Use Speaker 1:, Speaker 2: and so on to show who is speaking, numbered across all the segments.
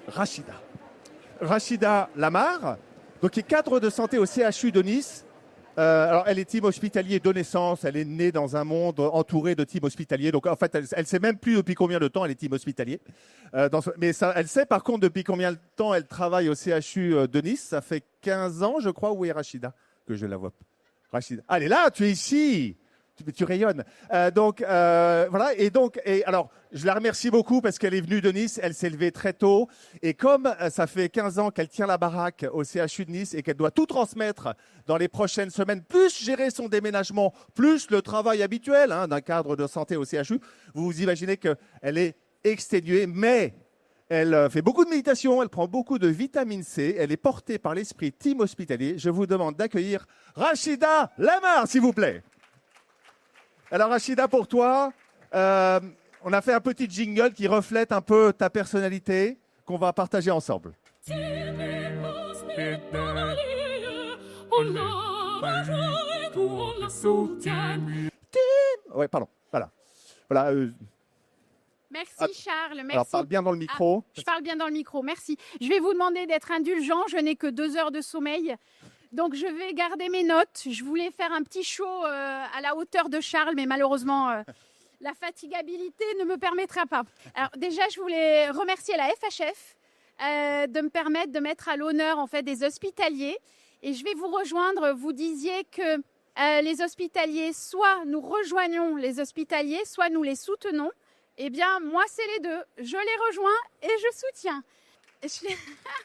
Speaker 1: Rachida. Rachida Lamar, donc, qui est cadre de santé au CHU de Nice. Alors, elle est team hospitalier de naissance. Elle est née dans un monde entouré de team hospitaliers. Donc, en fait, elle ne sait même plus depuis combien de temps elle est team hospitalier. Mais ça, elle sait par contre depuis combien de temps elle travaille au CHU de Nice. Ça fait 15 ans, je crois. Où est Rachida? Que je la vois. Rachida. Ah, elle est là, tu es ici. Tu rayonnes. Voilà. Et alors, je la remercie beaucoup parce qu'elle est venue de Nice. Elle s'est levée très tôt. Et comme ça fait 15 ans qu'elle tient la baraque au CHU de Nice et qu'elle doit tout transmettre dans les prochaines semaines, plus gérer son déménagement, plus le travail habituel d'un cadre de santé au CHU, vous vous imaginez qu'elle est exténuée, mais elle fait beaucoup de méditation, elle prend beaucoup de vitamine C, elle est portée par l'esprit team hospitalier. Je vous demande d'accueillir Rachida Lamar, s'il vous plaît. Alors Rachida, pour toi, on a fait un petit jingle qui reflète un peu ta personnalité qu'on va partager ensemble. Ouais, pardon. Voilà.
Speaker 2: Merci Charles, merci.
Speaker 1: Alors parle bien dans le micro.
Speaker 2: Je parle bien dans le micro, merci. Je vais vous demander d'être indulgent, je n'ai que 2 heures de sommeil. Donc je vais garder mes notes. Je voulais faire un petit show à la hauteur de Charles, mais malheureusement, la fatigabilité ne me permettra pas. Alors déjà, je voulais remercier la FHF de me permettre de mettre à l'honneur en fait des hospitaliers. Et je vais vous rejoindre. Vous disiez que les hospitaliers, soit nous rejoignons les hospitaliers, soit nous les soutenons. Eh bien, moi, c'est les deux. Je les rejoins et je soutiens.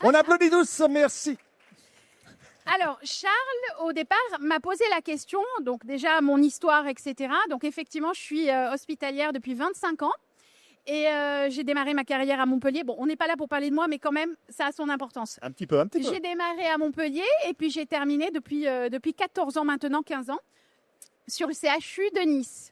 Speaker 1: On applaudit tous, merci.
Speaker 2: Alors, Charles, au départ, m'a posé la question, donc déjà mon histoire, etc. Donc effectivement, je suis hospitalière depuis 25 ans et j'ai démarré ma carrière à Montpellier. Bon, on n'est pas là pour parler de moi, mais quand même, ça a son importance.
Speaker 1: Un petit peu.
Speaker 2: J'ai démarré à Montpellier et puis j'ai terminé depuis 14 ans maintenant, 15 ans, sur le CHU de Nice.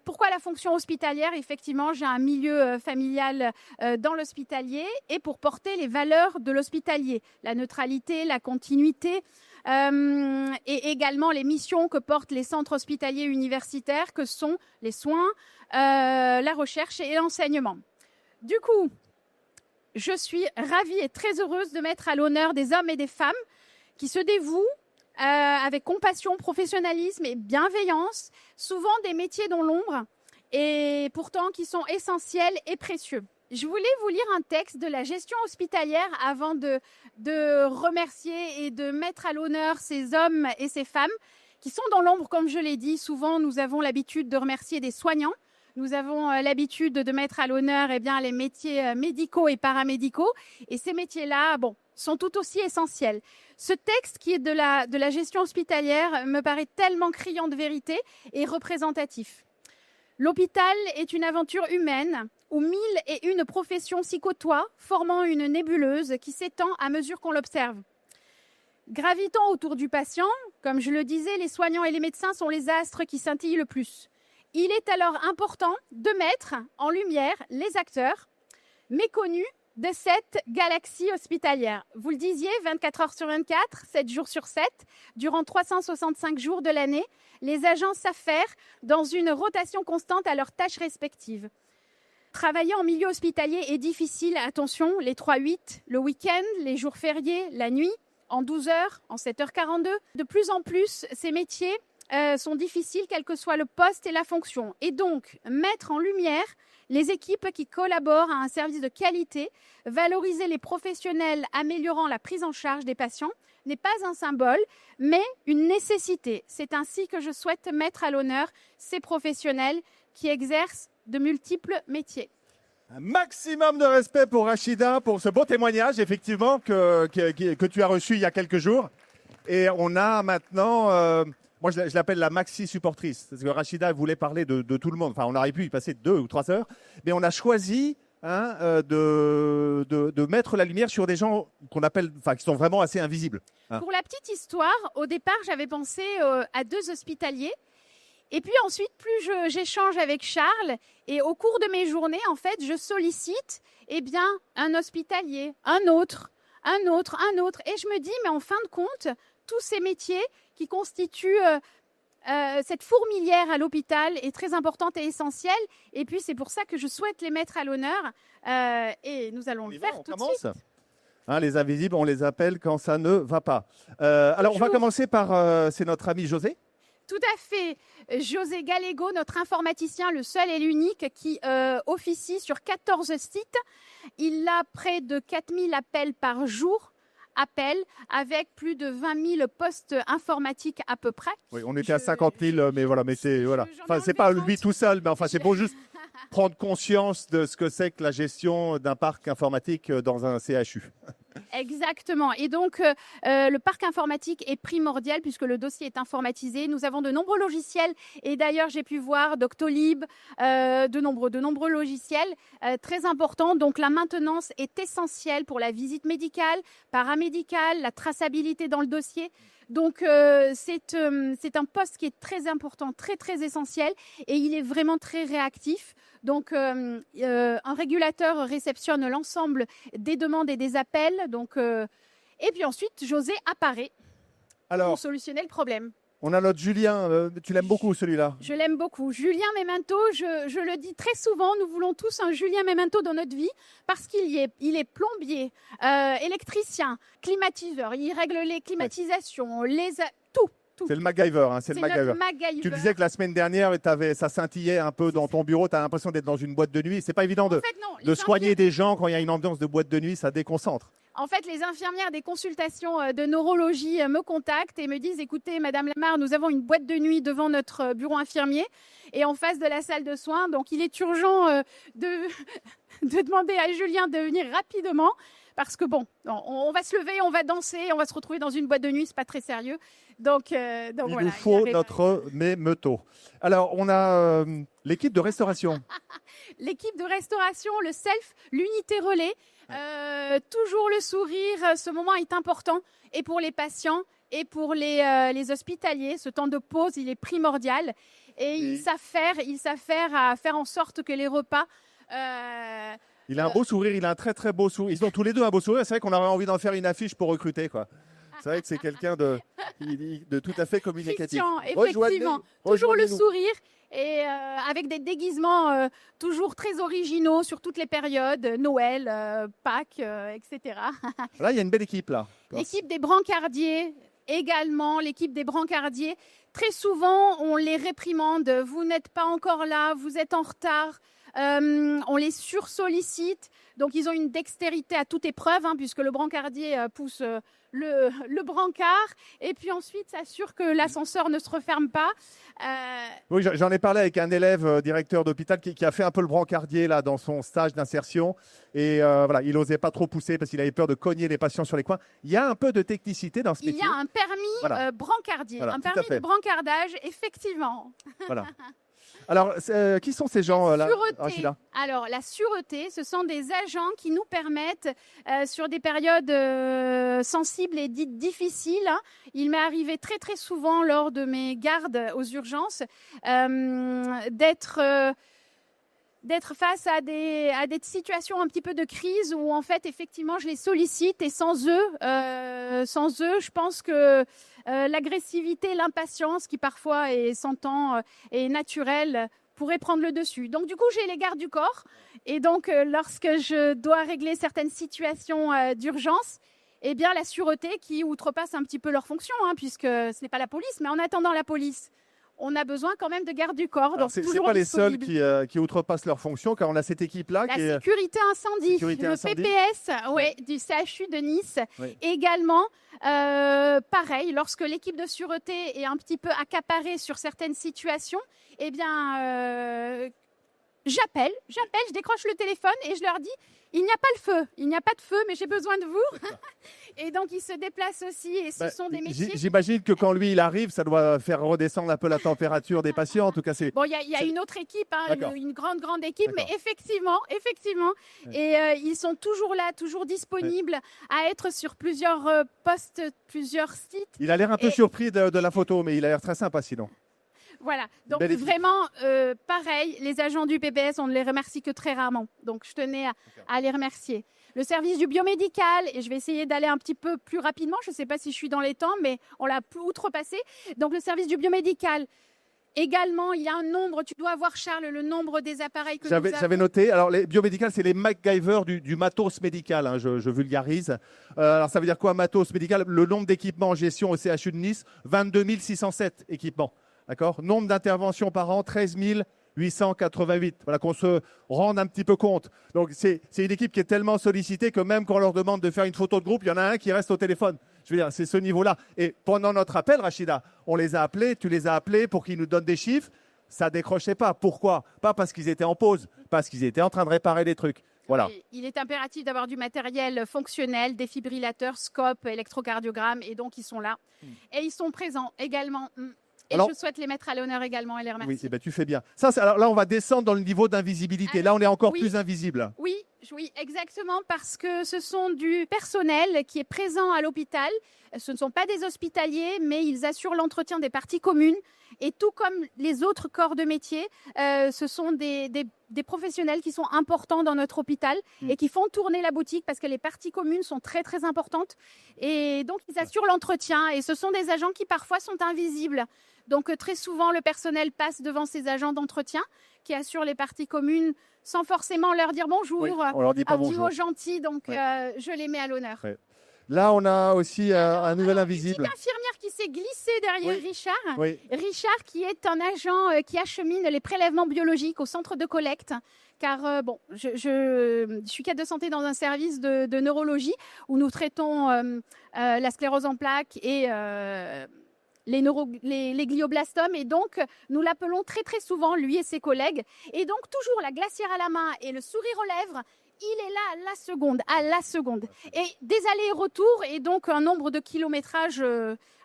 Speaker 2: Pourquoi la fonction hospitalière? Effectivement, j'ai un milieu familial dans l'hospitalier et pour porter les valeurs de l'hospitalier, la neutralité, la continuité et également les missions que portent les centres hospitaliers universitaires que sont les soins, la recherche et l'enseignement. Du coup, je suis ravie et très heureuse de mettre à l'honneur des hommes et des femmes qui se dévouent avec compassion, professionnalisme et bienveillance, souvent des métiers dans l'ombre et pourtant qui sont essentiels et précieux. Je voulais vous lire un texte de la gestion hospitalière avant de remercier et de mettre à l'honneur ces hommes et ces femmes qui sont dans l'ombre, comme je l'ai dit. Souvent, nous avons l'habitude de remercier des soignants. Nous avons l'habitude de mettre à l'honneur les métiers médicaux et paramédicaux. Et ces métiers-là, sont tout aussi essentiels. Ce texte qui est de la gestion hospitalière me paraît tellement criant de vérité et représentatif. L'hôpital est une aventure humaine où 1001 professions s'y côtoient, formant une nébuleuse qui s'étend à mesure qu'on l'observe. Gravitant autour du patient, comme je le disais, les soignants et les médecins sont les astres qui scintillent le plus. Il est alors important de mettre en lumière les acteurs méconnus de cette galaxie hospitalière. Vous le disiez, 24 heures sur 24, 7 jours sur 7, durant 365 jours de l'année, les agents s'affairent dans une rotation constante à leurs tâches respectives. Travailler en milieu hospitalier est difficile, attention, les 3-8, le week-end, les jours fériés, la nuit, en 12 heures, en 7h42. De plus en plus, ces métiers sont difficiles, quel que soit le poste et la fonction. Et donc, mettre en lumière les équipes qui collaborent à un service de qualité, valoriser les professionnels améliorant la prise en charge des patients n'est pas un symbole, mais une nécessité. C'est ainsi que je souhaite mettre à l'honneur ces professionnels qui exercent de multiples métiers.
Speaker 1: Un maximum de respect pour Rachida, pour ce beau témoignage, effectivement, que tu as reçu il y a quelques jours. Et on a maintenant... moi, je l'appelle la maxi-supportrice, parce que Rachida voulait parler de tout le monde. Enfin, on aurait pu y passer 2 ou 3 heures, mais on a choisi de mettre la lumière sur des gens qu'on appelle, qui sont vraiment assez invisibles.
Speaker 2: Pour la petite histoire, au départ, j'avais pensé à 2 hospitaliers. Et puis ensuite, plus j'échange avec Charles, et au cours de mes journées, en fait, je sollicite un hospitalier, un autre. Et je me dis, mais en fin de compte, tous ces métiers qui constituent cette fourmilière à l'hôpital est très importante et essentielle. Et puis, c'est pour ça que je souhaite les mettre à l'honneur. Et nous allons le faire tout de suite.
Speaker 1: Hein, les invisibles, on les appelle quand ça ne va pas. Alors, on va commencer par, c'est notre ami José.
Speaker 2: Tout à fait. José Gallego, notre informaticien, le seul et l'unique qui officie sur 14 sites. Il a près de 4000 appels par jour. Avec plus de 20 000 postes informatiques à peu près.
Speaker 1: Oui, on était à 50 000, mais voilà, mais c'est voilà. Enfin, c'est pas lui tout seul, mais enfin, c'est pour juste prendre conscience de ce que c'est que la gestion d'un parc informatique dans un CHU.
Speaker 2: Exactement. Et donc, le parc informatique est primordial puisque le dossier est informatisé. Nous avons de nombreux logiciels et d'ailleurs, j'ai pu voir Doctolib, de nombreux logiciels très importants. Donc, la maintenance est essentielle pour la visite médicale, paramédicale, la traçabilité dans le dossier. Donc, c'est un poste qui est très important, très, très essentiel et il est vraiment très réactif. Donc, un régulateur réceptionne l'ensemble des demandes et des appels. Donc, et puis ensuite, José apparaît pour solutionner le problème.
Speaker 1: On a notre Julien. Tu l'aimes beaucoup, celui-là?
Speaker 2: Je l'aime beaucoup. Julien Memento, je le dis très souvent, nous voulons tous un Julien Memento dans notre vie parce qu'il est plombier, électricien, climatiseur. Il règle les climatisations, tout.
Speaker 1: C'est le MacGyver. Hein, c'est le MacGyver. Tu disais que la semaine dernière, ça scintillait un peu dans ton bureau. Tu as l'impression d'être dans une boîte de nuit. C'est pas évident de soigner des gens quand il y a une ambiance de boîte de nuit. Ça déconcentre.
Speaker 2: En fait, les infirmières des consultations de neurologie me contactent et me disent « Écoutez, Madame Lamarre, nous avons une boîte de nuit devant notre bureau infirmier et en face de la salle de soins. Donc, il est urgent de demander à Julien de venir rapidement parce que, bon, on va se lever, on va danser, on va se retrouver dans une boîte de nuit, c'est pas très sérieux. Donc
Speaker 1: il
Speaker 2: voilà,
Speaker 1: nous faut notre Memento. Alors, on a l'équipe de restauration.
Speaker 2: L'équipe de restauration, le self, l'unité relais. Toujours le sourire, ce moment est important et pour les patients et pour les hospitaliers. Ce temps de pause, il est primordial et ils savent faire à faire en sorte que les repas.
Speaker 1: Il a un beau sourire, il a un très très beau sourire. Ils ont tous les deux un beau sourire. C'est vrai qu'on aurait envie d'en faire une affiche pour recruter, quoi. C'est vrai que c'est quelqu'un de tout à fait communicatif.
Speaker 2: Effectivement, toujours le sourire. Et avec des déguisements toujours très originaux sur toutes les périodes, Noël, Pâques, etc.
Speaker 1: Là, il y a une belle équipe, là.
Speaker 2: L'équipe des brancardiers, également, l'équipe des brancardiers. Très souvent, on les réprimande. Vous n'êtes pas encore là, vous êtes en retard. On les sursollicite. Donc, ils ont une dextérité à toute épreuve, hein, puisque le brancardier pousse le brancard. Et puis ensuite, s'assure que l'ascenseur ne se referme pas.
Speaker 1: Oui, j'en ai parlé avec un élève directeur d'hôpital qui a fait un peu le brancardier là, dans son stage d'insertion. Et voilà, il n'osait pas trop pousser parce qu'il avait peur de cogner les patients sur les coins. Il y a un peu de technicité dans ce métier.
Speaker 2: Il y a un permis brancardier, un permis de brancardage, effectivement.
Speaker 1: Voilà. Alors, qui sont ces gens-là, Rachida ?
Speaker 2: Alors, la sûreté, ce sont des agents qui nous permettent, sur des périodes sensibles et dites difficiles, hein, il m'est arrivé très très souvent lors de mes gardes aux urgences d'être face à des situations un petit peu de crise où en fait effectivement je les sollicite et sans eux, je pense que l'agressivité, l'impatience qui parfois s'entend et naturelle pourrait prendre le dessus. Donc du coup j'ai les gardes du corps et donc lorsque je dois régler certaines situations d'urgence, eh bien la sûreté qui outrepasse un petit peu leurs fonctions, hein, puisque ce n'est pas la police, mais en attendant la police, on a besoin quand même de gardes du corps.
Speaker 1: Ce n'est pas les seuls qui outrepassent leurs fonctions, car on a cette équipe-là.
Speaker 2: La sécurité incendie, PPS du CHU de Nice. Oui. Également, pareil, lorsque l'équipe de sûreté est un petit peu accaparée sur certaines situations, eh bien, j'appelle, je décroche le téléphone et je leur dis il n'y a pas de feu, mais j'ai besoin de vous. Et donc, ils se déplacent aussi et ce sont des métiers.
Speaker 1: J'imagine que quand lui, il arrive, ça doit faire redescendre un peu la température des patients. En tout cas,
Speaker 2: bon, il y a une autre équipe, hein, une grande équipe, mais effectivement. Oui. Et ils sont toujours là, toujours disponibles à être sur plusieurs postes, plusieurs sites.
Speaker 1: Il a l'air un peu surpris de la photo, mais il a l'air très sympa sinon.
Speaker 2: Voilà, donc
Speaker 1: Belle équipe.
Speaker 2: vraiment, pareil, les agents du PPS, on ne les remercie que très rarement. Donc, je tenais à les remercier. Le service du biomédical, et je vais essayer d'aller un petit peu plus rapidement, je ne sais pas si je suis dans les temps, mais on l'a outrepassé. Donc, le service du biomédical, également, il y a un nombre, tu dois voir, Charles, le nombre des appareils que nous avons.
Speaker 1: J'avais noté. Alors, les biomédicales, c'est les MacGyver du matos médical. Hein, je vulgarise. Alors, ça veut dire quoi, matos médical? Le nombre d'équipements en gestion au CHU de Nice, 22 607 équipements. D'accord. Nombre d'interventions par an, 13 888. Voilà, qu'on se rende un petit peu compte. Donc, c'est une équipe qui est tellement sollicitée que même quand on leur demande de faire une photo de groupe, il y en a un qui reste au téléphone. Je veux dire, c'est ce niveau-là. Et pendant notre appel, Rachida, on les a appelés, tu les as appelés pour qu'ils nous donnent des chiffres. Ça décrochait pas. Pourquoi? Pas parce qu'ils étaient en pause, parce qu'ils étaient en train de réparer des trucs. Voilà.
Speaker 2: Oui, il est impératif d'avoir du matériel fonctionnel, défibrillateur, scope, électrocardiogramme, et donc ils sont là. Et ils sont présents également. Et
Speaker 1: Alors,
Speaker 2: je souhaite les mettre à l'honneur également et les remercier.
Speaker 1: oui, eh ben, tu fais bien. Ça, alors là, on va descendre dans le niveau d'invisibilité. Là, on est encore plus invisible.
Speaker 2: Oui, exactement, parce que ce sont du personnel qui est présent à l'hôpital. Ce ne sont pas des hospitaliers, mais ils assurent l'entretien des parties communes. Et tout comme les autres corps de métier, ce sont des professionnels qui sont importants dans notre hôpital et qui font tourner la boutique parce que les parties communes sont très, très importantes. Et donc, ils assurent l'entretien. Et ce sont des agents qui parfois sont invisibles. Donc, très souvent, le personnel passe devant ces agents d'entretien qui assurent les parties communes sans forcément leur dire bonjour.
Speaker 1: Oui, on leur dit pas
Speaker 2: un
Speaker 1: bonjour.
Speaker 2: duo gentil, donc je les mets à l'honneur.
Speaker 1: Ouais. Là, on a aussi un nouvel invisible.
Speaker 2: Une petite infirmière qui s'est glissée derrière Richard.
Speaker 1: Oui.
Speaker 2: Richard, qui est un agent qui achemine les prélèvements biologiques au centre de collecte. Car je suis cadre de santé dans un service de neurologie où nous traitons la sclérose en plaques et les glioblastomes, et donc nous l'appelons très très souvent, lui et ses collègues, et donc toujours la glacière à la main et le sourire aux lèvres. Il est là à la seconde, et des allers-retours, et donc un nombre de kilométrage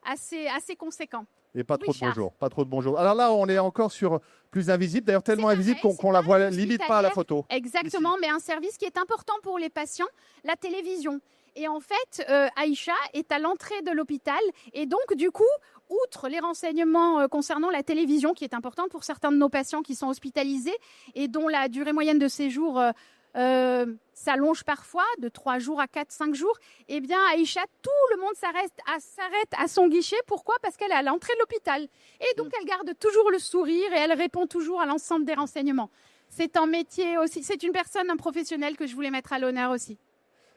Speaker 2: assez conséquent.
Speaker 1: Et pas trop
Speaker 2: Richard.
Speaker 1: de bonjour, pas trop de bonjour. Alors là, on est encore sur plus invisible, d'ailleurs tellement invisible qu'on la voit limite pas à la photo.
Speaker 2: Exactement, mais un service qui est important pour les patients, la télévision. Et en fait, Aïcha est à l'entrée de l'hôpital, et donc du coup, outre les renseignements concernant la télévision, qui est importante pour certains de nos patients qui sont hospitalisés et dont la durée moyenne de séjour s'allonge parfois de 3 jours à 4-5 jours, eh bien Aïcha, tout le monde s'arrête à son guichet. Pourquoi? Parce qu'elle est à l'entrée de l'hôpital. Et donc elle garde toujours le sourire et elle répond toujours à l'ensemble des renseignements. C'est un métier aussi, c'est une personne, un professionnel que je voulais mettre à l'honneur aussi.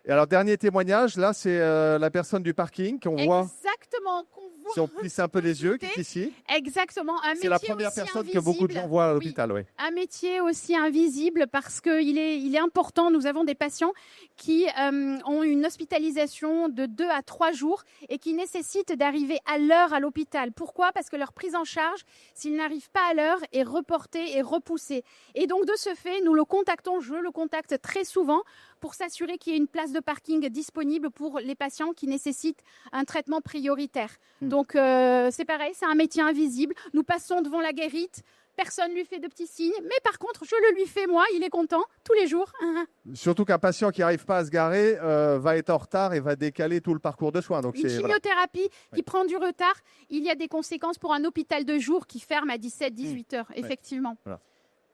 Speaker 1: Et alors, dernier témoignage, là, c'est la personne du parking qu'on voit.
Speaker 2: Exactement, qu'on voit.
Speaker 1: Si on plisse un peu les yeux, qui est ici.
Speaker 2: Exactement, un métier.
Speaker 1: C'est la première
Speaker 2: aussi
Speaker 1: personne
Speaker 2: invisible.
Speaker 1: que beaucoup de gens voient à l'hôpital, oui.
Speaker 2: Un métier aussi invisible parce qu'il est important. Nous avons des patients qui ont une hospitalisation de 2 à 3 jours et qui nécessitent d'arriver à l'heure à l'hôpital. Pourquoi? Parce que leur prise en charge, s'ils n'arrivent pas à l'heure, est reportée et repoussée. Et donc, de ce fait, nous le contactons, je le contacte très souvent pour s'assurer qu'il y ait une place de parking disponible pour les patients qui nécessitent un traitement prioritaire. Donc, c'est pareil, c'est un métier invisible. Nous passons devant la guérite, personne ne lui fait de petits signes, mais par contre, je le lui fais moi, il est content, tous les jours.
Speaker 1: Surtout qu'un patient qui n'arrive pas à se garer va être en retard et va décaler tout le parcours de soins. Donc
Speaker 2: une chimiothérapie qui prend du retard, il y a des conséquences pour un hôpital de jour qui ferme à 17-18 heures, effectivement.
Speaker 1: Voilà.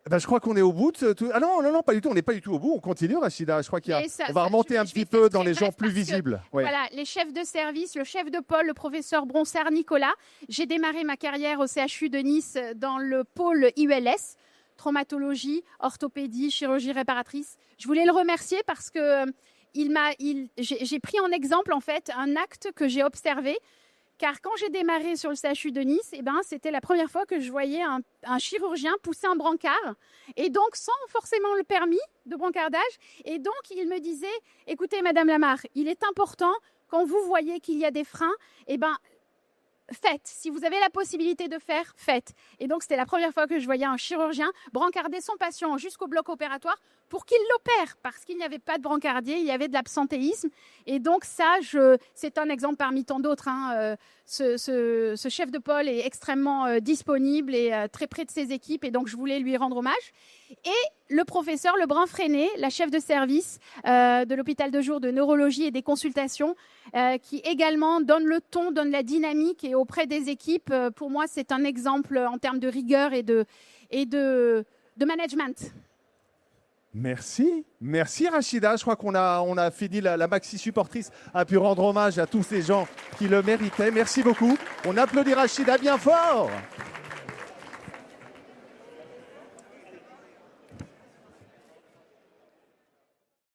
Speaker 1: Ben, je crois qu'on est au bout de tout. Ah non, pas du tout. On n'est pas du tout au bout. On continue, Rachida. Je crois on va remonter un petit peu dans les gens plus visibles.
Speaker 2: Voilà, les chefs de service, le chef de pôle, le professeur Bronsard Nicolas. J'ai démarré ma carrière au CHU de Nice dans le pôle IELS, traumatologie, orthopédie, chirurgie réparatrice. Je voulais le remercier parce que j'ai pris en exemple en fait un acte que j'ai observé. Car quand j'ai démarré sur le CHU de Nice, c'était la première fois que je voyais un chirurgien pousser un brancard, et donc sans forcément le permis de brancardage. Et donc, il me disait, écoutez, Madame Lamarre, il est important, quand vous voyez qu'il y a des freins, faites. Si vous avez la possibilité de faire, faites. Et donc, c'était la première fois que je voyais un chirurgien brancarder son patient jusqu'au bloc opératoire pour qu'il l'opère, parce qu'il n'y avait pas de brancardier, il y avait de l'absentéisme. Et donc ça, c'est un exemple parmi tant d'autres. Ce chef de pôle est extrêmement disponible et très près de ses équipes, et donc je voulais lui rendre hommage. Et le professeur Lebrun-Freinet, la chef de service de l'hôpital de jour de neurologie et des consultations, qui également donne le ton, donne la dynamique, et auprès des équipes, pour moi, c'est un exemple en termes de rigueur et de management.
Speaker 1: Merci. Merci Rachida. Je crois qu'on a fini, la maxi supportrice a pu rendre hommage à tous ces gens qui le méritaient. Merci beaucoup. On applaudit Rachida bien fort.